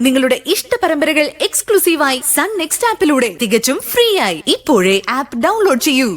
നിങ്ങളുടെ ഇഷ്ട പരമ്പരകൾ എക്സ്ക്ലൂസീവായി സൺ നെക്സ്റ്റ് ആപ്പിലൂടെ തികച്ചും ഫ്രീ ആയി. ഇപ്പോഴേ ആപ്പ് ഡൗൺലോഡ് ചെയ്യൂ.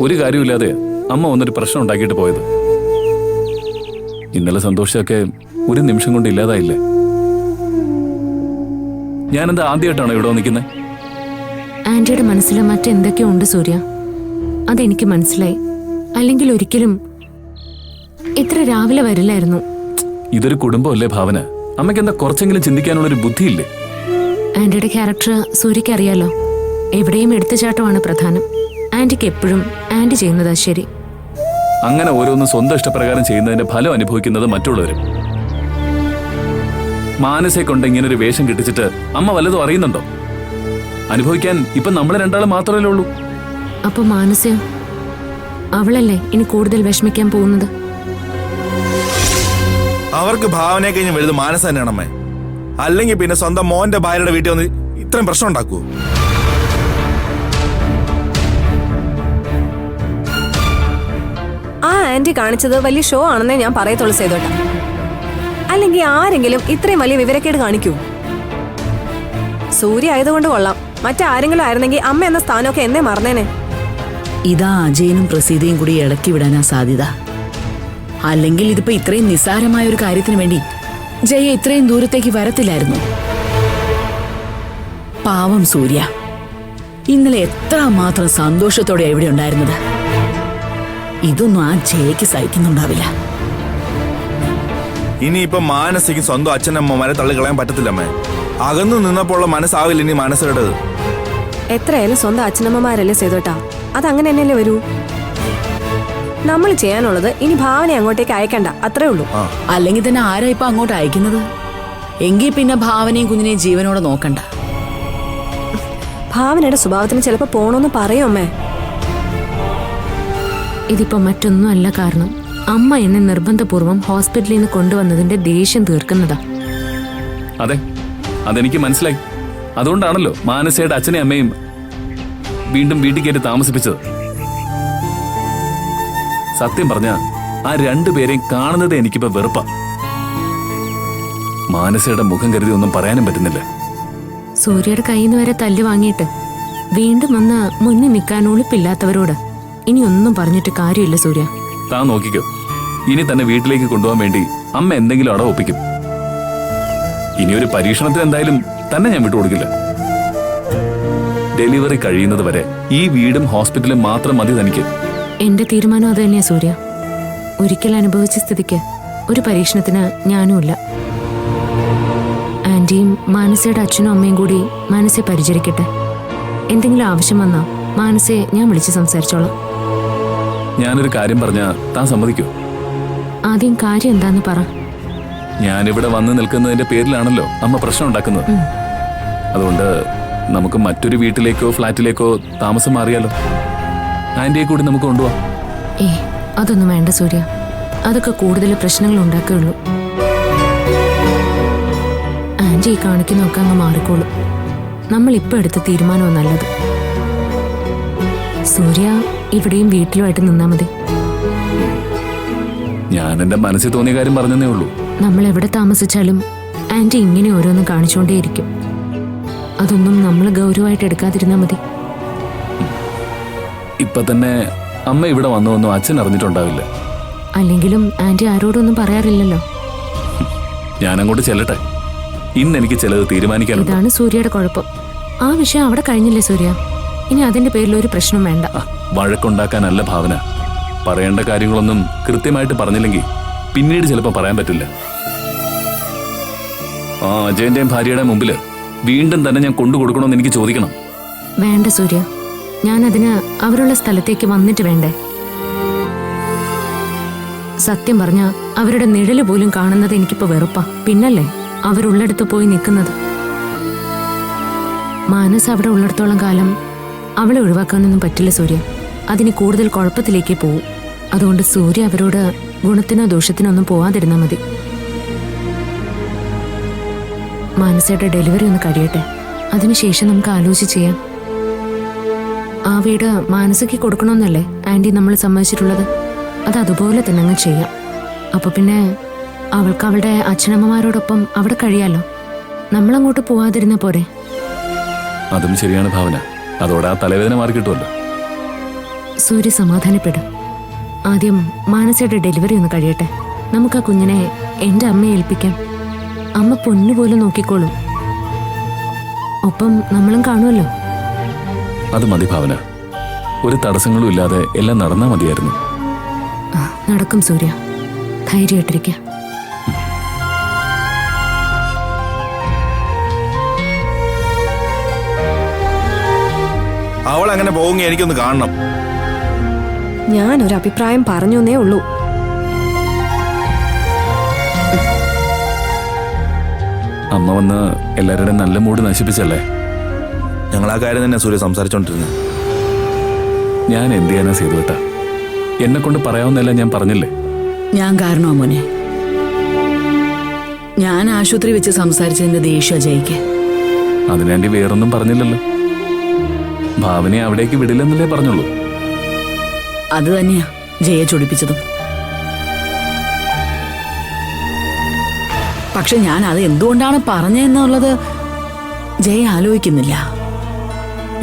ഒരു കാര്യമില്ലാതെ അമ്മ വന്നൊരു പ്രശ്നം ഉണ്ടാക്കിയിട്ട് പോയത്. ഇന്നലെ സന്തോഷമൊക്കെ ഒരു നിമിഷം കൊണ്ട് ഇല്ലാതായില്ലേ? ഞാനെന്താ ആദ്യമായിട്ടാണോ ഇവിടെ നിൽക്കുന്നത്? ആന്റിയുടെ മനസ്സിൽ മറ്റെന്തൊക്കെയോ ഉണ്ട് സൂര്യ, അതെനിക്ക് മനസ്സിലായി. അല്ലെങ്കിൽ ഒരിക്കലും ഇത്ര രാവിലെ വരില്ലായിരുന്നു. ഇതൊരു കുടുംബമല്ലേ ഭാവന, അമ്മയ്ക്ക് എന്താ കുറച്ചെങ്കിലും ചിന്തിക്കാനുള്ളൊരു ബുദ്ധിയില്ലേ? ആന്റിയുടെ ക്യാരക്ടർ സൂര്യക്ക് അറിയാലോ. എവിടെയും എടുത്തുചാട്ടമാണ് പ്രധാനം. ആന്റിക്ക് എപ്പോഴും ആന്റി ചെയ്യുന്നതാ ശരി. അങ്ങനെ ഓരോന്നും സ്വന്തം ഇഷ്ടപ്രകാരം ചെയ്യുന്നതിന്റെ ഫലം അനുഭവിക്കുന്നത് മറ്റുള്ളവരും. മാനസയെ കൊണ്ട് ഇങ്ങനെ ഒരു വേഷം കിട്ടിച്ചിട്ട് അമ്മ വല്ലതും അറിയുന്നുണ്ടോ? അനുഭവിക്കാൻ ഇപ്പൊ നമ്മളെ രണ്ടാളും മാത്രമല്ലേ ഉള്ളൂ. അപ്പൊ മാനസയോ? അവളല്ലേ ഇനി കൂടുതൽ വിഷമിക്കാൻ പോകുന്നത്. അവർക്ക് ഭാവനയെ കഴിഞ്ഞ് വലുത് മാനസ തന്നെയാണമ്മേ. അല്ലെങ്കിൽ പിന്നെ സ്വന്തം മോന്റെ ഭാര്യയുടെ വീട്ടിൽ വന്ന് ഇത്രയും പ്രശ്നം ഉണ്ടാക്കൂ? ആ ആന്റി കാണിച്ചത് വലിയ ഷോ ആണെന്നേ ഞാൻ പറയത്തുള്ളൂ സേതോട്ട. അല്ലെങ്കിൽ ആരെങ്കിലും ഇത്രയും വലിയ വിവരക്കേട് കാണിക്കൂ? സൂര്യ ആയതുകൊണ്ട് കൊള്ളാം, മറ്റാരെങ്കിലും ആയിരുന്നെങ്കിൽ അമ്മ എന്ന സ്ഥാനമൊക്കെ എന്നെ മറന്നേനെ. ഇതാ അജയനും പ്രസീതയും കൂടി ഇളക്കി വിടാനാ സാധ്യത. അല്ലെങ്കിൽ ഇതിപ്പോ ഇത്രയും നിസ്സാരമായ ഒരു കാര്യത്തിന് വേണ്ടി ജയ ഇത്രയും ദൂരത്തേക്ക് വരത്തില്ലായിരുന്നു. പാവം സൂര്യ ഇന്നലെ എത്ര മാത്രം സന്തോഷത്തോടെ എവിടെ ഉണ്ടായിരുന്നത്. ഇതൊന്നും ആ ജയക്ക് സഹിക്കുന്നുണ്ടാവില്ല. ഇനിയിപ്പൊ മാനസയ്ക്ക് സ്വന്തം അച്ഛനമ്മമാരെ തള്ളിക്കളയാൻ പറ്റത്തില്ലമ്മേ. അകന്നു നിന്നപ്പോഴുള്ള മനസ്സാവില്ല ഇനി മാനസയുടേത്. എത്രയായാലും സ്വന്തം അച്ഛനമ്മമാരല്ലേ സേതോട്ടാ, അതങ്ങനെ തന്നെയല്ലേ വരൂ. നമ്മൾ ചെയ്യാനുള്ളത് ഇനി ഭാവനയെ അങ്ങോട്ടേക്ക് അയക്കണ്ട, അത്രേ ഉള്ളൂ. അല്ലെങ്കിൽ തന്നെ ആരാ ഇപ്പൊ അങ്ങോട്ട് അയക്കുന്നത്? എങ്കിൽ പിന്നെ ഭാവനയും കുഞ്ഞിനെയും ജീവനോടെ നോക്കണ്ട. ഭാവനയുടെ സ്വഭാവത്തിന് ചിലപ്പോ പോണോന്ന് പറയും അമ്മേ. ഇതിപ്പോ മറ്റൊന്നും അല്ല കാരണം. അമ്മ എന്നെ നിർബന്ധപൂർവ്വം ഹോസ്പിറ്റലിൽ നിന്ന് കൊണ്ടുവന്നതിന്റെ ദേഷ്യം തീർക്കുന്നതാ. അതെ, അതെനിക്ക് മനസ്സിലായി. അതുകൊണ്ടാണല്ലോ മാനസയുടെ അച്ഛനെയും അമ്മയും വീണ്ടും വീട്ടിൽ കയറ്റി താമസിപ്പിച്ചത്. സത്യം പറഞ്ഞ ആ രണ്ടുപേരെയും കാണുന്നത് എനിക്കിപ്പോ വെറുപ്പാ. മാനസയുടെ മുഖം കരുതി ഒന്നും പറയാനും പറ്റുന്നില്ല. സൂര്യയുടെ കയ്യിൽ നിന്ന് വരെ തല്ല് വാങ്ങിയിട്ട് വീണ്ടും വന്ന് മുന്നിൽ നിൽക്കാൻ ഉളുപ്പില്ലാത്തവരോട് ഇനി ഒന്നും പറഞ്ഞിട്ട് കാര്യമില്ല സൂര്യ. താൻ നോക്കിക്കോ, ഇനി തന്നെ വീട്ടിലേക്ക് കൊണ്ടുപോകാൻ വേണ്ടി അമ്മ എന്തെങ്കിലും അടവ് ഒപ്പിക്കും. ഇനി ഒരു പരീക്ഷണത്തിന് എന്തായാലും തന്നെ ഞാൻ വിട്ടുകൊടുക്കില്ല. ഡെലിവറി കഴിയുന്നത് വരെ ഈ വീടും ഹോസ്പിറ്റലും മാത്രം മതി തനിക്ക്. എന്റെ തീരുമാനം അത് തന്നെയാ സൂര്യ. ഒരിക്കൽ അനുഭവിച്ച സ്ഥിതിക്ക് ഒരു പരീക്ഷണത്തിന് ഞാനുമില്ല. ആന്റിയും മാനസയുടെ അച്ഛനും അമ്മയും കൂടി മാനസയെ പരിചരിക്കട്ടെ. എന്തെങ്കിലും ആവശ്യം വന്നാ മാനസയെ ഞാൻ വിളിച്ച് സംസാരിച്ചോളാം. ഞാനൊരു കാര്യം പറഞ്ഞാ താൻ സമ്മതിക്കോ? ആദ്യം കാര്യം എന്താന്ന് പറ. ഞാനിവിടെ വന്ന് നിൽക്കുന്നതിന്റെ പേരിലാണല്ലോ അമ്മ പ്രശ്നം ഉണ്ടാക്കുന്നത്. അതുകൊണ്ട് നമുക്ക് മറ്റൊരു വീട്ടിലേക്കോ ഫ്ലാറ്റിലേക്കോ താമസം മാറിയാലോ? ആന്റിയെ കൂടി നമുക്ക് കൊണ്ടുപോവാം. അതൊന്നും വേണ്ട സൂര്യ. അതൊക്കെ കൂടുതൽ പ്രശ്നങ്ങൾ ഉണ്ടാക്കുകയുള്ളൂ. ആന്റി കാണിക്കുന്നൊക്കെ അങ്ങ് മാറിക്കോളും. നമ്മൾ ഇപ്പൊ എടുത്ത തീരുമാനവും നല്ലത്. സൂര്യ ഇവിടെയും വീട്ടിലുമായിട്ട് നിന്നാ മതി. ഞാൻ എന്റെ മനസ്സിൽ തോന്നിയ കാര്യം പറഞ്ഞതേ ഉള്ളൂ. നമ്മൾ എവിടെ താമസിച്ചാലും ആന്റി ഇങ്ങനെ ഓരോന്നും കാണിച്ചുകൊണ്ടേയിരിക്കും. അതൊന്നും നമ്മൾ ഗൗരവമായിട്ട് എടുക്കാതിരുന്നാ മതി. ഇപ്പൊ തന്നെ അമ്മ ഇവിടെ വന്നുവെന്നും അച്ഛൻ അറിഞ്ഞിട്ടുണ്ടാവില്ല. അല്ലെങ്കിലും ആന്റി ആരോടൊന്നും പറയാറില്ലല്ലോ. ഞാൻ അങ്ങോട്ട് ചെല്ലട്ടെ. ഇന്ന് എനിക്ക് ചിലത് തീരുമാനിക്കാനുണ്ട്. ഇതാണ് സൂര്യയുടെ കുഴപ്പം. ആ വിഷയം അവിടെ കഴിഞ്ഞില്ലേ സൂര്യ. ഇനി അതിന്റെ പേരിൽ ഒരു പ്രശ്നം വേണ്ട. വഴക്കുണ്ടാക്കാനല്ല ഭാവന. പറയേണ്ട കാര്യങ്ങളൊന്നും കൃത്യമായിട്ട് പറഞ്ഞില്ലെങ്കിൽ പിന്നീട് ചിലപ്പോൾ പറയാൻ പറ്റില്ല. ആ അജയന്റെയും ഭാര്യയുടെ മുമ്പില് വീണ്ടും തന്നെ ഞാൻ കൊണ്ടു കൊടുക്കണമെന്ന് എനിക്ക് ചോദിക്കണം. വേണ്ട സൂര്യ. ഞാൻ അതിന് അവരുള്ള സ്ഥലത്തേക്ക് വന്നിട്ട് വേണ്ടേ? സത്യം പറഞ്ഞ അവരുടെ നിഴല് പോലും കാണുന്നത് എനിക്കിപ്പോ വെറുപ്പാ. പിന്നല്ലേ അവരുള്ളിടത്ത് പോയി നിൽക്കുന്നത്. മാനസ് അവിടെ ഉള്ളിടത്തോളം കാലം അവളെ ഒഴിവാക്കാനൊന്നും പറ്റില്ല സൂര്യ. അതിന് കൂടുതൽ കുഴപ്പത്തിലേക്ക് പോവും. അതുകൊണ്ട് സൂര്യ അവരോട് ഗുണത്തിനോ ദോഷത്തിനോ ഒന്നും പോവാതിരുന്നാ മതി. മാനസയുടെ ഡെലിവറി ഒന്ന് കഴിയട്ടെ. അതിനുശേഷം നമുക്ക് ആലോചിച്ച് ചെയ്യാം. ആ വീട് മാനസയ്ക്ക് കൊടുക്കണമെന്നല്ലേ ആന്റി നമ്മൾ സമ്മതിച്ചിട്ടുള്ളത്? അത് അതുപോലെ തന്നെ അങ്ങ് ചെയ്യാം. അപ്പൊ പിന്നെ അവൾക്ക് അവളുടെ അച്ഛനമ്മമാരോടൊപ്പം അവിടെ കഴിയാലോ. നമ്മളങ്ങോട്ട് പോവാതിരുന്ന പോരെ? അതും ശരിയാണ് ഭാവന. അതോടെ ആ തലവേദന മാറി കിട്ടുമല്ലോ. സൂര്യ സമാധാനപ്പെടും. ആദ്യം മാനസയുടെ ഡെലിവറി ഒന്ന് കഴിയട്ടെ. നമുക്ക് ആ കുഞ്ഞിനെ എന്റെ അമ്മയെ ഏൽപ്പിക്കാം. അമ്മ പൊന്നുപോലെ നോക്കിക്കോളും. ഒപ്പം നമ്മളും കാണുമല്ലോ. അത് മതി ഭാവന. ഒരു തടസ്സങ്ങളും ഇല്ലാതെ എല്ലാം നടന്നാ മതിയായിരുന്നു. നടക്കും സൂര്യ. ധൈര്യമായിട്ടിരിക്കുക. അവൾ അങ്ങനെ പോകുമെങ്കിൽ എനിക്കൊന്ന് കാണണം. ഞാനൊരു അഭിപ്രായം പറഞ്ഞേ ഉള്ളൂ. അമ്മ വന്ന് എല്ലാവരുടെയും നല്ല മൂഡ് നശിപ്പിച്ചല്ലേ? ഞങ്ങൾ ആ കാര്യം തന്നെ സൂര്യ സംസാരിച്ചോണ്ടിരുന്നത്. ഞാൻ എന്ത് ചെയ്യാനാ ചെയ്തു കേട്ടാ? എന്നെ കൊണ്ട് പറയാവുന്നല്ല ഞാൻ പറഞ്ഞില്ലേ. ഞാൻ കാരണോ മോനെ? ഞാൻ ആശുപത്രി വെച്ച് സംസാരിച്ചതിന്റെ ദേഷ്യം അജയ്ക്ക്. അതിനാണ്ടി വേറൊന്നും പറഞ്ഞില്ലല്ലോ. ഭാവനയെ അവിടേക്ക് വിടില്ലെന്നല്ലേ പറഞ്ഞുള്ളൂ. അത് തന്നെയാ ജയ ചൊടിപ്പിച്ചതും. പക്ഷെ ഞാൻ അത് എന്തുകൊണ്ടാണ് പറഞ്ഞെന്നുള്ളത് ജയ ആലോചിക്കുന്നില്ല.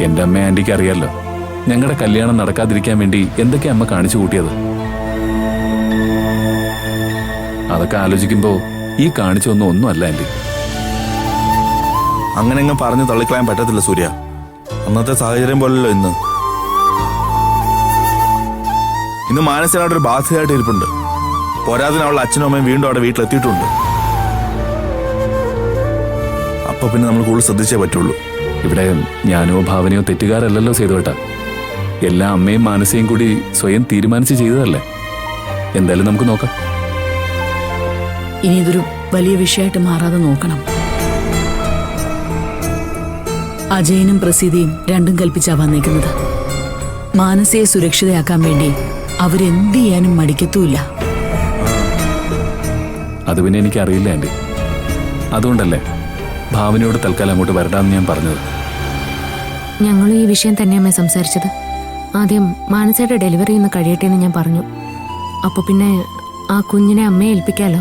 എന്റെ അമ്മ ആന്റിക്ക് അറിയാലോ ഞങ്ങളുടെ കല്യാണം നടക്കാതിരിക്കാൻ വേണ്ടി എന്തൊക്കെ അമ്മ കാണിച്ചു കൂട്ടിയത്. അതൊക്കെ ആലോചിക്കുമ്പോ ഈ കാണിച്ചൊന്നും അല്ല ആന്റി. അങ്ങനെ പറഞ്ഞു തള്ളിക്കളയാൻ പറ്റത്തില്ല സൂര്യ. അന്നത്തെ സാഹചര്യം പോലല്ലോ ഇന്ന് മാനസികമായിട്ട് ഒരു ബാധ്യതയായിട്ട് ഇരിപ്പുണ്ട്. പോരാതിന് അവളുടെ അച്ഛനും അമ്മയും വീണ്ടും അവിടെ വീട്ടിലെത്തിയിട്ടുണ്ട്. അപ്പൊ പിന്നെ നമ്മൾ കൂടുതൽ ശ്രദ്ധിച്ചേ പറ്റുള്ളൂ. ഇവിടെ ഞാനോ ഭാവനയോ തെറ്റുകാരല്ലല്ലോ സേതുവേട്ടാ. എല്ലാ അമ്മയും മാനസയും കൂടി സ്വയം തീരുമാനിച്ച് ചെയ്തതല്ലേ. എന്തായാലും നമുക്ക് നോക്കാം. ഇനി ഇതൊരു വലിയ വിഷയമായിട്ട് മാറാതെ നോക്കണം. അജയനും പ്രസീതയും രണ്ടും കൽപ്പിച്ചാ വന്നേക്കുന്നത്. മാനസയെ സുരക്ഷിതയാക്കാൻ വേണ്ടി അവരെന്ത് ചെയ്യാനും മടിക്കത്തുമില്ല. അത് പിന്നെ എനിക്കറിയില്ല ആന്റി. അതുകൊണ്ടല്ലേ ഭാവനയോട് തൽക്കാലം അങ്ങോട്ട് വരണ്ടാന്ന് ഞാൻ പറഞ്ഞത്. ഞങ്ങളും ഈ വിഷയം തന്നെയമ്മേ സംസാരിച്ചത്. ആദ്യം മാനസയുടെ ഡെലിവറി ഒന്ന് കഴിയട്ടെ എന്ന് ഞാൻ പറഞ്ഞു. അപ്പൊ പിന്നെ ആ കുഞ്ഞിനെ അമ്മയെ ഏൽപ്പിക്കാലോ.